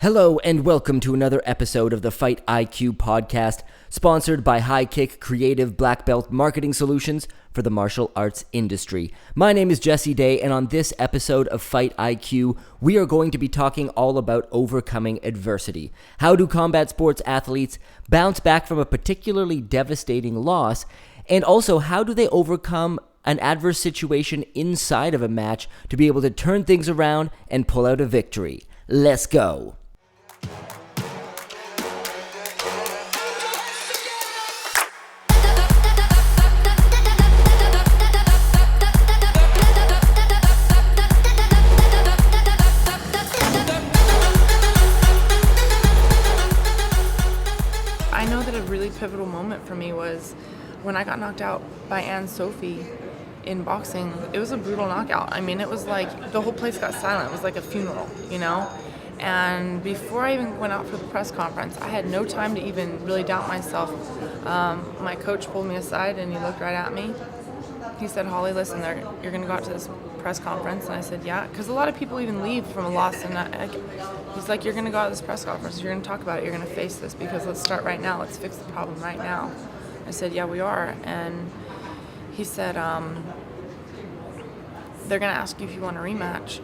Hello and welcome to another episode of the Fight IQ podcast, sponsored by High Kick Creative Black Belt Marketing Solutions for the martial arts industry. My name is Jesse Day, and on this episode of Fight IQ, we are going to be talking all about overcoming adversity. How do combat sports athletes bounce back from a particularly devastating loss, and also how do they overcome an adverse situation inside of a match to be able to turn things around and pull out a victory? Let's go. I know that a really pivotal moment for me was when I got knocked out by Sophie in boxing. It was a brutal knockout. I mean, it was like the whole place got silent. It was like a funeral, you know? And before I even went out for the press conference, I had no time to even really doubt myself. My coach pulled me aside and he looked right at me. He said, "Holly, listen, you're going to go out to this press conference." And I said, "Yeah," because a lot of people even leave from a loss. And he's like, "You're going to go out to this press conference. You're going to talk about it. You're going to face this because let's start right now. Let's fix the problem right now." I said, "Yeah, we are." And he said, "They're going to ask you if you want a rematch.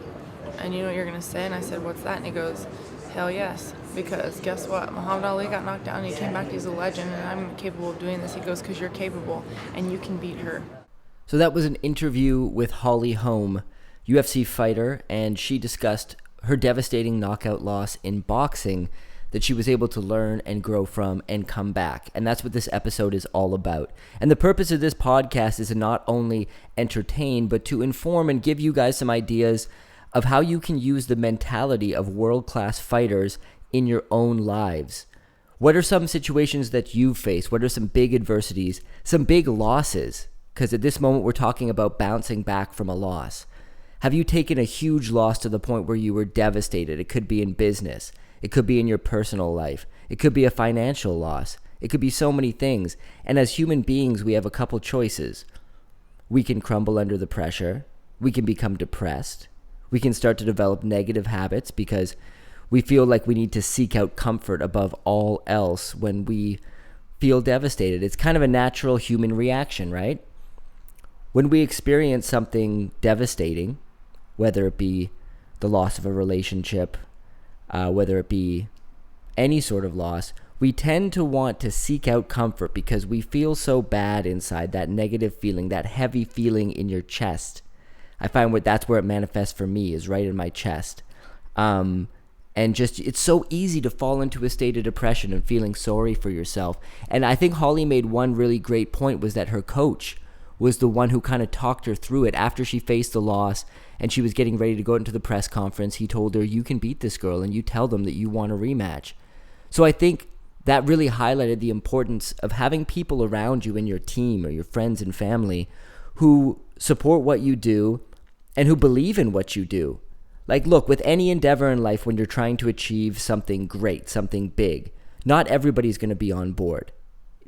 And you know what you're going to say?" And I said, "What's that?" And he goes, "Hell yes. Because guess what? Muhammad Ali got knocked down and he came back. He's a legend and I'm capable of doing this." He goes, "Because you're capable and you can beat her." So that was an interview with Holly Holm, UFC fighter, and she discussed her devastating knockout loss in boxing that she was able to learn and grow from and come back. And that's what this episode is all about. And the purpose of this podcast is to not only entertain, but to inform and give you guys some ideas of how you can use the mentality of world-class fighters in your own lives. What are some situations that you've faced? What are some big adversities, some big losses? Because at this moment, we're talking about bouncing back from a loss. Have you taken a huge loss to the point where you were devastated? It could be in business. It could be in your personal life. It could be a financial loss. It could be so many things. And as human beings, we have a couple choices. We can crumble under the pressure. We can become depressed. We can start to develop negative habits because we feel like we need to seek out comfort above all else when we feel devastated. It's kind of a natural human reaction, right? When we experience something devastating, whether it be the loss of a relationship, whether it be any sort of loss, we tend to want to seek out comfort because we feel so bad inside, that negative feeling, that heavy feeling in your chest. I find that's where it manifests for me, is right in my chest. And just, it's so easy to fall into a state of depression and feeling sorry for yourself. And I think Holly made one really great point, was that her coach was the one who kind of talked her through it. After she faced the loss and she was getting ready to go into the press conference, he told her, "You can beat this girl and you tell them that you want a rematch." So I think that really highlighted the importance of having people around you in your team or your friends and family who support what you do and who believe in what you do. Like, look, with any endeavor in life, when you're trying to achieve something great, something big, not everybody's going to be on board.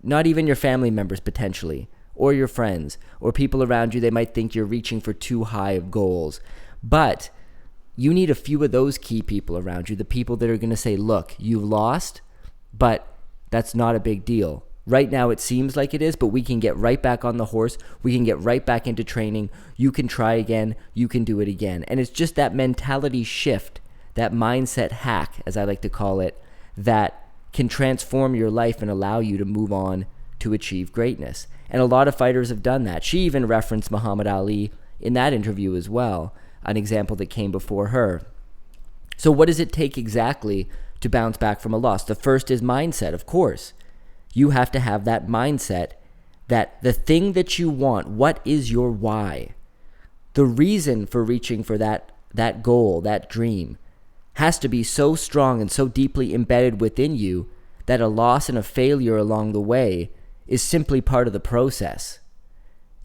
Not even your family members, potentially, or your friends, or people around you. They might think you're reaching for too high of goals. But you need a few of those key people around you, the people that are going to say, "Look, you lost, but that's not a big deal. Right now it seems like it is, but we can get right back on the horse. We can get right back into training. You can try again. You can do it again." And it's just that mentality shift, that mindset hack, as I like to call it, that can transform your life and allow you to move on to achieve greatness. And a lot of fighters have done that. She even referenced Muhammad Ali in that interview as well, an example that came before her. So what does it take exactly to bounce back from a loss? The first is mindset, of course. You have to have that mindset that the thing that you want, what is your why? The reason for reaching for that goal, that dream, has to be so strong and so deeply embedded within you that a loss and a failure along the way is simply part of the process.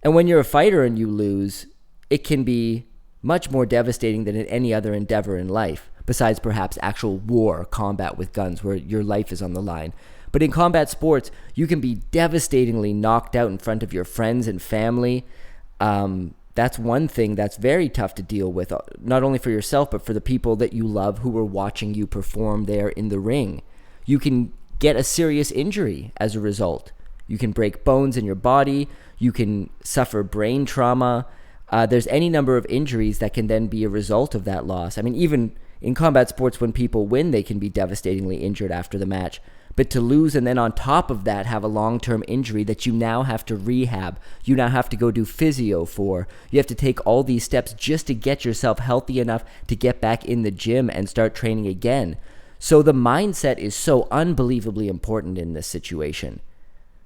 And when you're a fighter and you lose, it can be much more devastating than in any other endeavor in life, besides perhaps actual war, combat with guns, where your life is on the line. But in combat sports, you can be devastatingly knocked out in front of your friends and family. that's one thing that's very tough to deal with, not only for yourself, but for the people that you love who are watching you perform there in the ring. You can get a serious injury as a result. You can break bones in your body. You can suffer brain trauma. There's any number of injuries that can then be a result of that loss. I mean, even in combat sports, when people win, they can be devastatingly injured after the match. But to lose and then on top of that have a long-term injury that you now have to rehab, you now have to go do physio for, you have to take all these steps just to get yourself healthy enough to get back in the gym and start training again. So the mindset is so unbelievably important in this situation.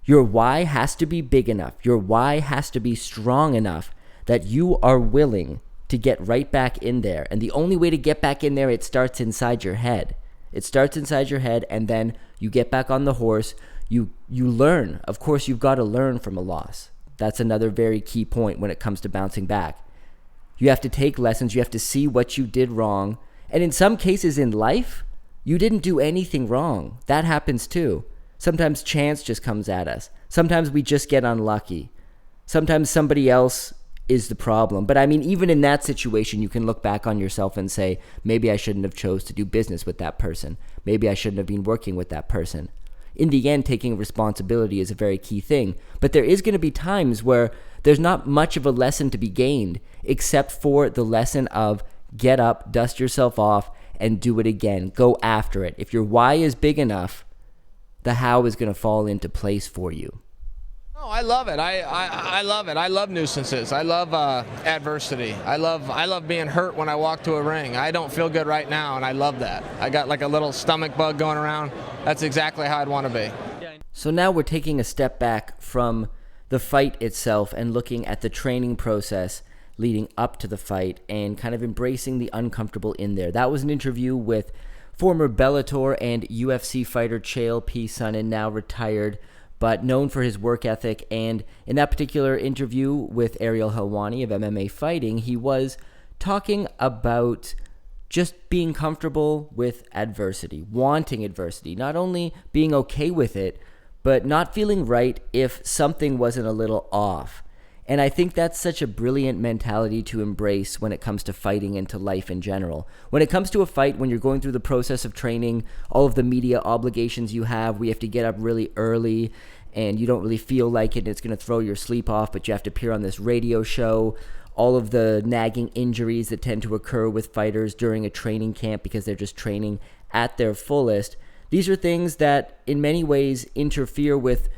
Your why has to be big enough. Your why has to be strong enough that you are willing to get right back in there. And the only way to get back in there, it starts inside your head. It starts inside your head, and then you get back on the horse. You learn. Of course, you've got to learn from a loss. That's another very key point when it comes to bouncing back. You have to take lessons. You have to see what you did wrong. And in some cases in life, you didn't do anything wrong. That happens too. Sometimes chance just comes at us. Sometimes we just get unlucky. Sometimes somebody else is the problem. But I mean, even in that situation, you can look back on yourself and say, maybe I shouldn't have chose to do business with that person. Maybe I shouldn't have been working with that person. In the end, taking responsibility is a very key thing. But there is going to be times where there's not much of a lesson to be gained, except for the lesson of get up, dust yourself off, and do it again. Go after it. If your why is big enough, the how is going to fall into place for you. Oh, I love it. I love it. I love nuisances. I love adversity. I love being hurt when I walk to a ring. I don't feel good right now, and I love that. I got like a little stomach bug going around. That's exactly how I'd want to be. So now we're taking a step back from the fight itself and looking at the training process leading up to the fight and kind of embracing the uncomfortable in there. That was an interview with former Bellator and UFC fighter Chael Sonnen, now retired, but known for his work ethic. And in that particular interview with Ariel Helwani of MMA Fighting, he was talking about just being comfortable with adversity, wanting adversity, not only being okay with it, but not feeling right if something wasn't a little off. And I think that's such a brilliant mentality to embrace when it comes to fighting and to life in general. When it comes to a fight, when you're going through the process of training, all of the media obligations you have, we have to get up really early and you don't really feel like it, and it's going to throw your sleep off, but you have to appear on this radio show, all of the nagging injuries that tend to occur with fighters during a training camp because they're just training at their fullest. These are things that in many ways interfere with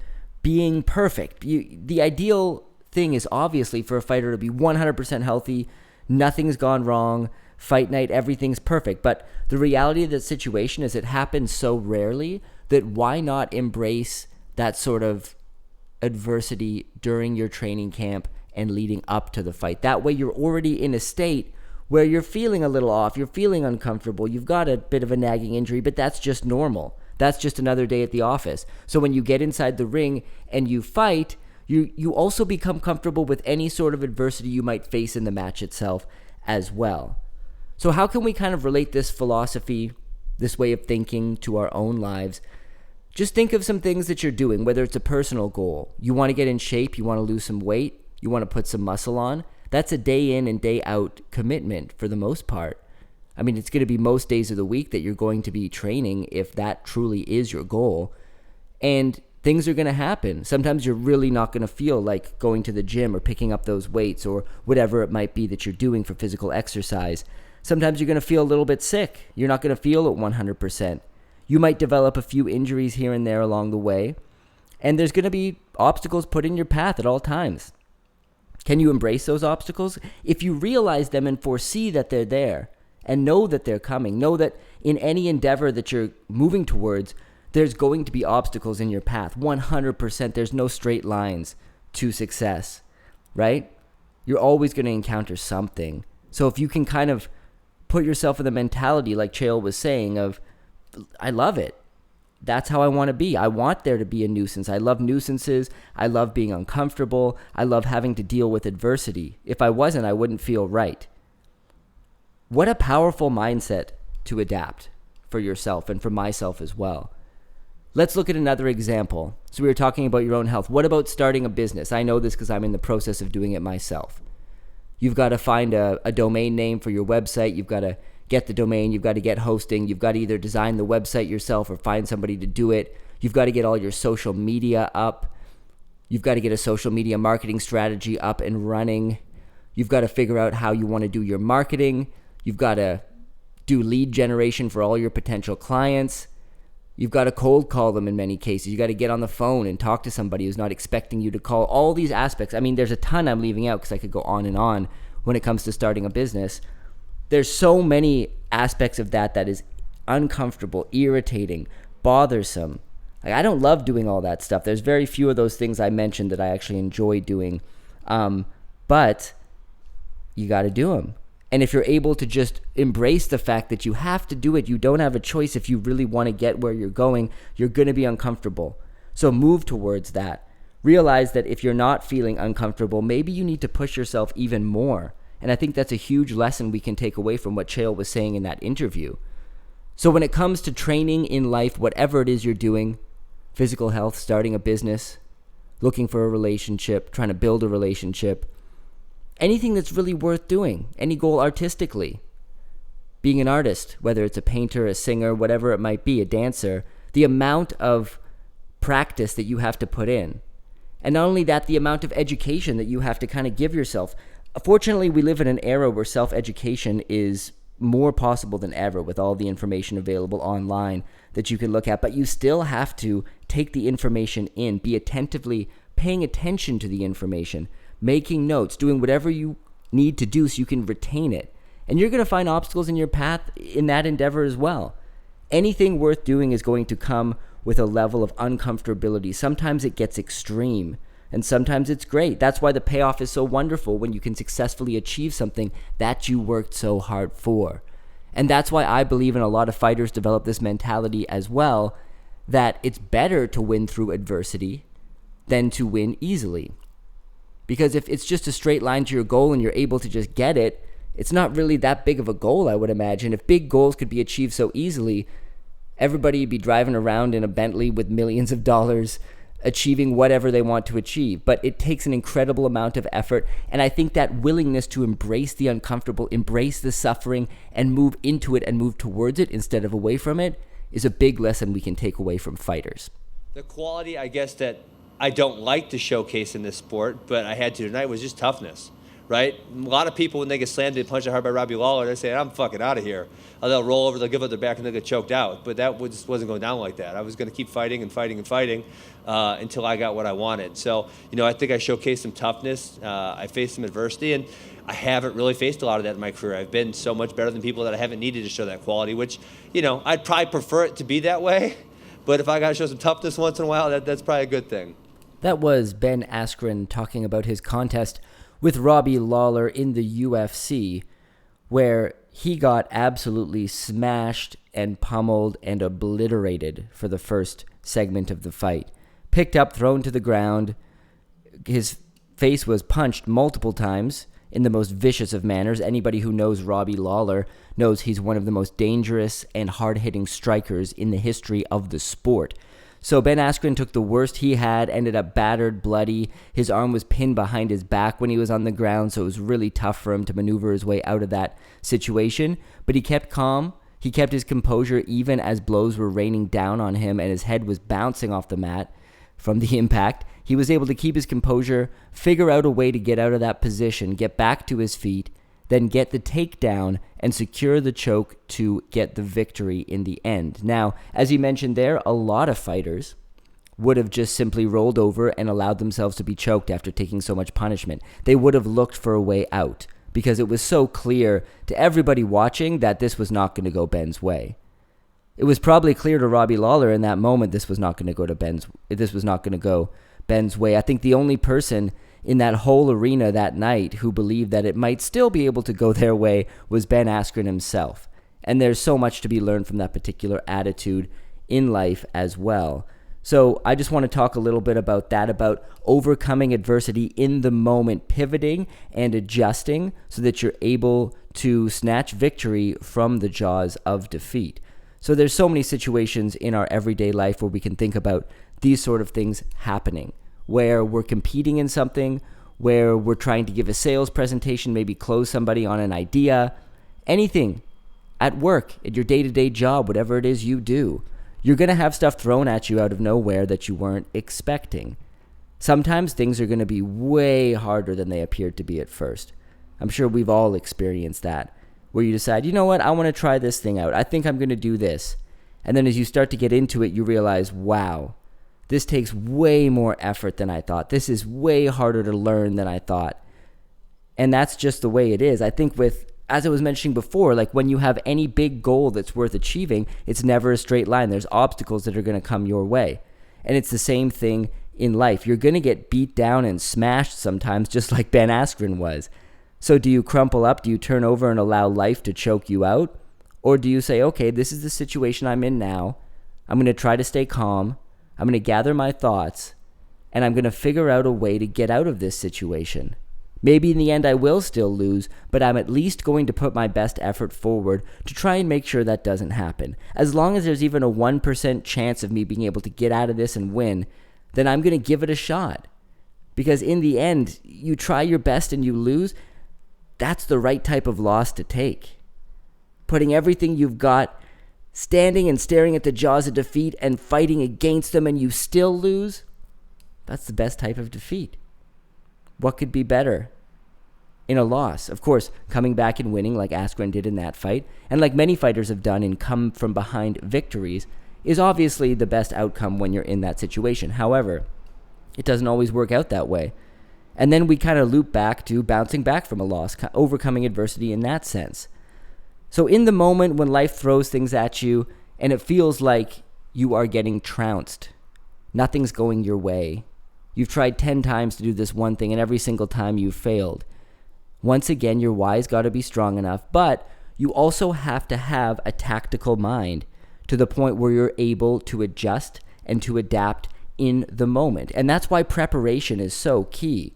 being perfect. The ideal thing is obviously for a fighter to be 100% healthy, nothing's gone wrong, fight night, everything's perfect. But the reality of the situation is it happens so rarely that why not embrace that sort of adversity during your training camp and leading up to the fight. That way you're already in a state where you're feeling a little off, you're feeling uncomfortable, you've got a bit of a nagging injury, but that's just normal. That's just another day at the office. So when you get inside the ring and you fight, you also become comfortable with any sort of adversity you might face in the match itself as well. So how can we kind of relate this philosophy, this way of thinking to our own lives? Just think of some things that you're doing, whether it's a personal goal. You want to get in shape, you want to lose some weight, you want to put some muscle on. That's a day in and day out commitment for the most part. I mean, it's going to be most days of the week that you're going to be training if that truly is your goal. And things are going to happen. Sometimes you're really not going to feel like going to the gym or picking up those weights or whatever it might be that you're doing for physical exercise. Sometimes you're going to feel a little bit sick. You're not going to feel at 100%. You might develop a few injuries here and there along the way. And there's going to be obstacles put in your path at all times. Can you embrace those obstacles? If you realize them and foresee that they're there and know that they're coming, know that in any endeavor that you're moving towards, there's going to be obstacles in your path. 100%. There's no straight lines to success, right? You're always going to encounter something. So if you can kind of put yourself in the mentality, like Chael was saying, of, I love it. That's how I want to be. I want there to be a nuisance. I love nuisances. I love being uncomfortable. I love having to deal with adversity. If I wasn't, I wouldn't feel right. What a powerful mindset to adapt for yourself and for myself as well. Let's look at another example. So we were talking about your own health. What about starting a business? I know this because I'm in the process of doing it myself. You've got to find a domain name for your website. You've got to get the domain. You've got to get hosting. You've got to either design the website yourself or find somebody to do it. You've got to get all your social media up. You've got to get a social media marketing strategy up and running. You've got to figure out how you want to do your marketing. You've got to do lead generation for all your potential clients. You've got to cold call them in many cases. You got to get on the phone and talk to somebody who's not expecting you to call. All these aspects. I mean, there's a ton I'm leaving out because I could go on when it comes to starting a business. There's so many aspects of that is uncomfortable, irritating, bothersome. Like, I don't love doing all that stuff. There's very few of those things I mentioned that I actually enjoy doing. But you got to do them. And if you're able to just embrace the fact that you have to do it, you don't have a choice. If you really want to get where you're going, you're going to be uncomfortable. So move towards that. Realize that if you're not feeling uncomfortable, maybe you need to push yourself even more. And I think that's a huge lesson we can take away from what Chael was saying in that interview. So when it comes to training in life, whatever it is you're doing, physical health, starting a business, looking for a relationship, trying to build a relationship, anything that's really worth doing, any goal artistically, being an artist, whether it's a painter, a singer, whatever it might be, a dancer, the amount of practice that you have to put in. And not only that, the amount of education that you have to kind of give yourself. Fortunately, we live in an era where self-education is more possible than ever with all the information available online that you can look at, but you still have to take the information in, be attentively paying attention to the information, making notes, doing whatever you need to do so you can retain it. And you're going to find obstacles in your path in that endeavor as well. Anything worth doing is going to come with a level of uncomfortability. Sometimes it gets extreme, and sometimes it's great. That's why the payoff is so wonderful when you can successfully achieve something that you worked so hard for. And that's why I believe, and a lot of fighters develop this mentality as well, that it's better to win through adversity than to win easily. Because if it's just a straight line to your goal and you're able to just get it, it's not really that big of a goal, I would imagine. If big goals could be achieved so easily, everybody would be driving around in a Bentley with millions of dollars, achieving whatever they want to achieve. But it takes an incredible amount of effort. And I think that willingness to embrace the uncomfortable, embrace the suffering, and move into it and move towards it instead of away from it is a big lesson we can take away from fighters. The quality, I guess, that I don't like to showcase in this sport, but I had to tonight, was just toughness, right? A lot of people, when they get slammed and punched hard by Robbie Lawler, they say, I'm fucking out of here. Or they'll roll over, they'll give up their back, and they'll get choked out. But that just wasn't going down like that. I was going to keep fighting until I got what I wanted. So, I think I showcased some toughness. I faced some adversity, and I haven't really faced a lot of that in my career. I've been so much better than people that I haven't needed to show that quality, which, I'd probably prefer it to be that way. But if I got to show some toughness once in a while, that's probably a good thing. That was Ben Askren talking about his contest with Robbie Lawler in the UFC, where he got absolutely smashed and pummeled and obliterated for the first segment of the fight. Picked up, thrown to the ground. His face was punched multiple times in the most vicious of manners. Anybody who knows Robbie Lawler knows he's one of the most dangerous and hard-hitting strikers in the history of the sport. So Ben Askren took the worst he had, ended up battered, bloody. His arm was pinned behind his back when he was on the ground, so it was really tough for him to maneuver his way out of that situation. But he kept calm. He kept his composure even as blows were raining down on him and his head was bouncing off the mat from the impact. He was able to keep his composure, figure out a way to get out of that position, get back to his feet, then get the takedown and secure the choke to get the victory in the end. Now, as he mentioned there, a lot of fighters would have just simply rolled over and allowed themselves to be choked after taking so much punishment. They would have looked for a way out because it was so clear to everybody watching that this was not going to go Ben's way. It was probably clear to Robbie Lawler in that moment this was not going to go Ben's way. I think the only person in that whole arena that night who believed that it might still be able to go their way was Ben Askren himself. And there's so much to be learned from that particular attitude in life as well. So I just want to talk a little bit about that, about overcoming adversity in the moment, pivoting and adjusting so that you're able to snatch victory from the jaws of defeat. So there's so many situations in our everyday life where we can think about these sort of things happening, where we're competing in something, where we're trying to give a sales presentation, maybe close somebody on an idea, anything at work, at your day-to-day job, whatever it is you do, you're going to have stuff thrown at you out of nowhere that you weren't expecting. Sometimes things are going to be way harder than they appeared to be at first. I'm sure we've all experienced that, where you decide, you know what, I want to try this thing out. I think I'm going to do this. And then as you start to get into it, you realize, wow, this takes way more effort than I thought. This is way harder to learn than I thought. And that's just the way it is. I think as I was mentioning before, like when you have any big goal that's worth achieving, it's never a straight line. There's obstacles that are going to come your way. And it's the same thing in life. You're going to get beat down and smashed sometimes, just like Ben Askren was. So do you crumple up? Do you turn over and allow life to choke you out? Or do you say, okay, this is the situation I'm in now. I'm going to try to stay calm. I'm going to gather my thoughts, and I'm going to figure out a way to get out of this situation. Maybe in the end I will still lose, but I'm at least going to put my best effort forward to try and make sure that doesn't happen. As long as there's even a 1% chance of me being able to get out of this and win, then I'm going to give it a shot. Because in the end, you try your best and you lose, that's the right type of loss to take. Putting everything you've got, standing and staring at the jaws of defeat and fighting against them, and you still lose, that's the best type of defeat. What could be better in a loss? Of course, coming back and winning like Askren did in that fight, and like many fighters have done in come from behind victories, is obviously the best outcome when you're in that situation. However, it doesn't always work out that way. And then we kind of loop back to bouncing back from a loss, overcoming adversity in that sense. So in the moment when life throws things at you and it feels like you are getting trounced, nothing's going your way, you've tried 10 times to do this one thing and every single time you've failed. Once again, your why's got to be strong enough, but you also have to have a tactical mind to the point where you're able to adjust and to adapt in the moment. And that's why preparation is so key.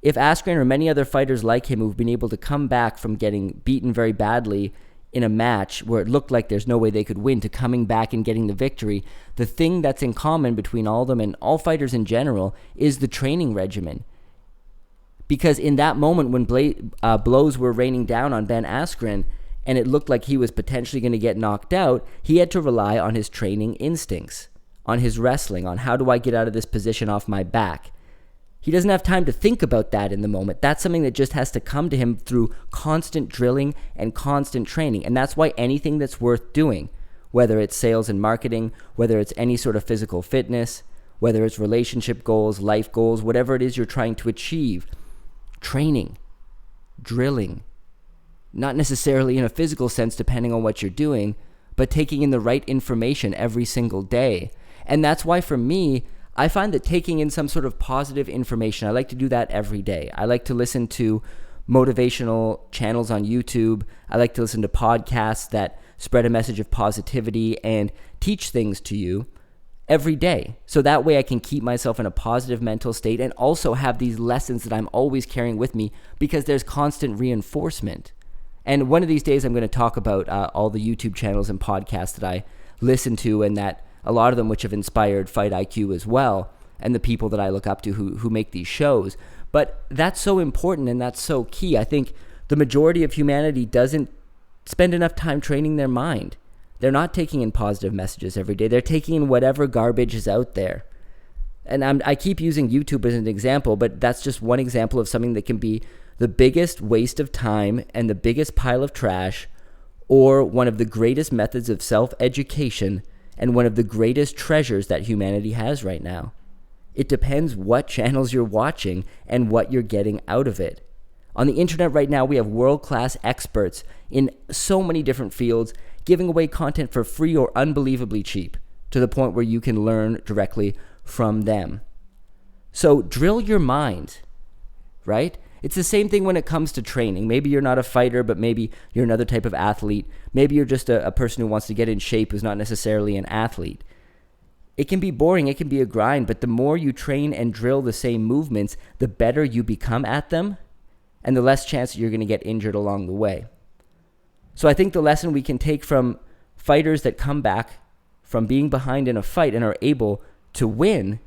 If Askren or many other fighters like him who've been able to come back from getting beaten very badly in a match where it looked like there's no way they could win to coming back and getting the victory, the thing that's in common between all of them and all fighters in general is the training regimen. Because in that moment when blows were raining down on Ben Askren and it looked like he was potentially going to get knocked out, he had to rely on his training instincts, on his wrestling, on how do I get out of this position off my back. He doesn't have time to think about that in the moment. That's something that just has to come to him through constant drilling and constant training. And that's why anything that's worth doing, whether it's sales and marketing, whether it's any sort of physical fitness, whether it's relationship goals, life goals, whatever it is you're trying to achieve, training, drilling, not necessarily in a physical sense depending on what you're doing, but taking in the right information every single day. And that's why for me, I find that taking in some sort of positive information, I like to do that every day. I like to listen to motivational channels on YouTube. I like to listen to podcasts that spread a message of positivity and teach things to you every day. So that way I can keep myself in a positive mental state and also have these lessons that I'm always carrying with me because there's constant reinforcement. And one of these days I'm going to talk about all the YouTube channels and podcasts that I listen to and that a lot of them which have inspired Fight IQ as well, and the people that I look up to who make these shows. But that's so important and that's so key. I think the majority of humanity doesn't spend enough time training their mind. They're not taking in positive messages every day. They're taking in whatever garbage is out there. And I keep using YouTube as an example, but that's just one example of something that can be the biggest waste of time and the biggest pile of trash, or one of the greatest methods of self-education and one of the greatest treasures that humanity has right now. It depends what channels you're watching and what you're getting out of it. On the internet right now, we have world-class experts in so many different fields giving away content for free or unbelievably cheap to the point where you can learn directly from them. So drill your mind, right? It's the same thing when it comes to training. Maybe you're not a fighter, but maybe you're another type of athlete. Maybe you're just a person who wants to get in shape who's not necessarily an athlete. It can be boring, it can be a grind, but the more you train and drill the same movements, the better you become at them, and the less chance that you're going to get injured along the way. So I think the lesson we can take from fighters that come back from being behind in a fight and are able to win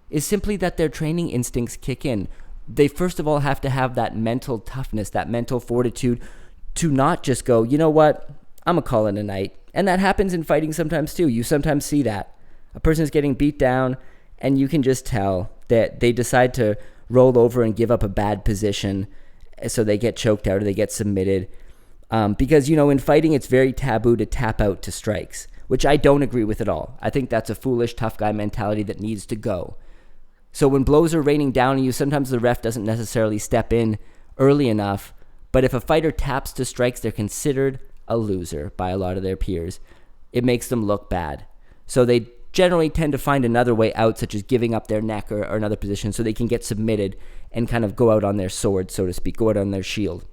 is simply that their training instincts kick in. they first of all have to have that mental toughness, that mental fortitude to not just go, you know what, I'm going to call it a night. And that happens in fighting sometimes too. You sometimes see that. A person is getting beat down and you can just tell that they decide to roll over and give up a bad position so they get choked out or they get submitted. Because, in fighting, it's very taboo to tap out to strikes, which I don't agree with at all. I think that's a foolish, tough guy mentality that needs to go. So when blows are raining down on you, sometimes the ref doesn't necessarily step in early enough. But if a fighter taps to strikes, they're considered a loser by a lot of their peers. It makes them look bad. So they generally tend to find another way out, such as giving up their neck or another position so they can get submitted and kind of go out on their sword, so to speak, go out on their shield.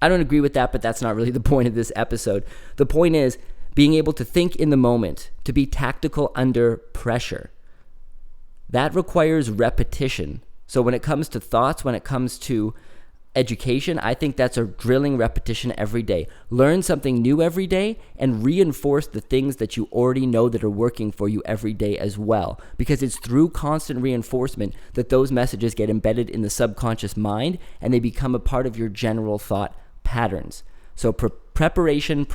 I don't agree with that, but that's not really the point of this episode. The point is being able to think in the moment, to be tactical under pressure. That requires repetition. So when it comes to thoughts, when it comes to education, I think that's a drilling repetition every day. Learn something new every day and reinforce the things that you already know that are working for you every day as well. Because it's through constant reinforcement that those messages get embedded in the subconscious mind and they become a part of your general thought patterns. So preparation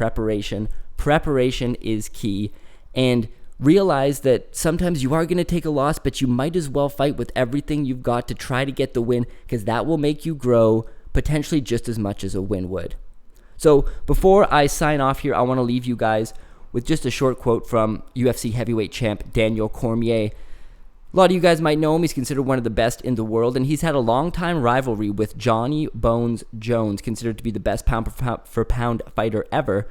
is key. And realize that sometimes you are going to take a loss, but you might as well fight with everything you've got to try to get the win, because that will make you grow potentially just as much as a win would. So before I sign off here, I want to leave you guys with just a short quote from UFC heavyweight champ Daniel Cormier. A lot of you guys might know him. He's considered one of the best in the world, and he's had a long-time rivalry with Johnny Bones Jones, considered to be the best pound-for-pound fighter ever,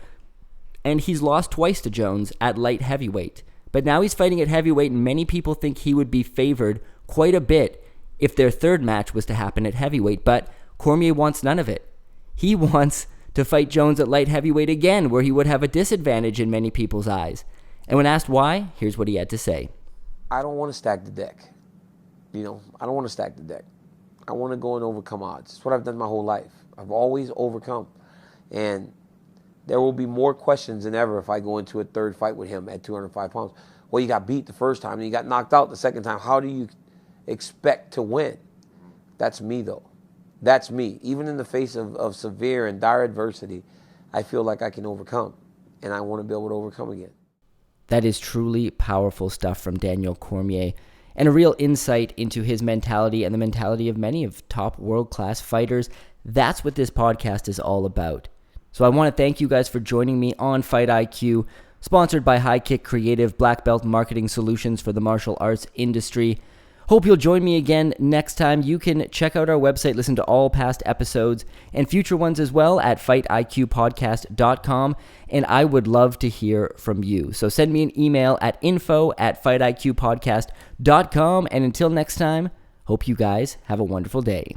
and he's lost twice to Jones at light heavyweight. But now he's fighting at heavyweight, and many people think he would be favored quite a bit if their third match was to happen at heavyweight. But Cormier wants none of it. He wants to fight Jones at light heavyweight again, where he would have a disadvantage in many people's eyes. And when asked why, here's what he had to say. I don't want to stack the deck. I don't want to stack the deck. I want to go and overcome odds. It's what I've done my whole life. I've always overcome. And there will be more questions than ever if I go into a third fight with him at 205 pounds. Well, you got beat the first time and you got knocked out the second time. How do you expect to win? That's me, though. That's me. Even in the face of severe and dire adversity, I feel like I can overcome. And I want to be able to overcome again. That is truly powerful stuff from Daniel Cormier, and a real insight into his mentality and the mentality of many of top world-class fighters. That's what this podcast is all about. So I want to thank you guys for joining me on Fight IQ, sponsored by High Kick Creative, Black Belt Marketing Solutions for the martial arts industry. Hope you'll join me again next time. You can check out our website, listen to all past episodes and future ones as well at fightiqpodcast.com, and I would love to hear from you. So send me an email at info@fightiqpodcast.com, and until next time, hope you guys have a wonderful day.